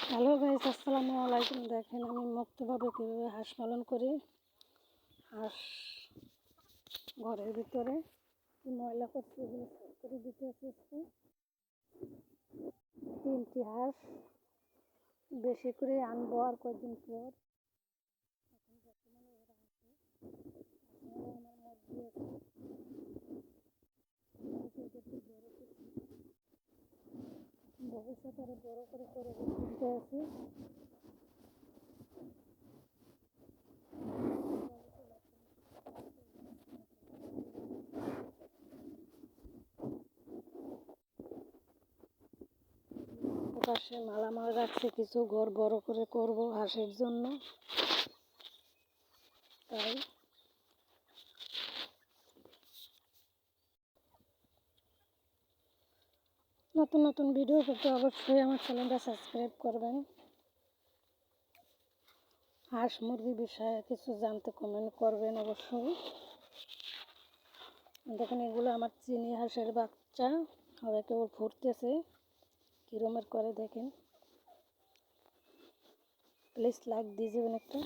Hello guys, আসসালামু আলাইকুম। দেখেন আমি মুক্তভাবে কীভাবে হাঁস পালন করি। হাঁস ঘরের ভিতরে ময়লা করছে, এগুলো সাফ করে দিতে আসছে। 3টি হাঁস বেশি করে আনবো আর কয়েকদিন পর। এখন বর্তমানে ওরা আছে, আমার মুরগি আছে, ভবিষ্যতে আরো বড় করে দিতে আছে। পাশে মালামাল রাখছে, কিছু ঘর বড় করে করব হাঁসের জন্য। তাই নতুন নতুন ভিডিও পেতে অবশ্যই আমার চ্যানেলটা সাবস্ক্রাইব করবেন। হাঁস মুরগি বিষয়ে কিছু জানতে কমেন্ট করবেন অবশ্যই। দেখুন, এগুলো আমার চিনি হাঁসের বাচ্চা, হবে কেবল ফুটতেছে। কীরমের করে দেখেন, প্লিজ লাইক দিয়ে যাবেন একটা।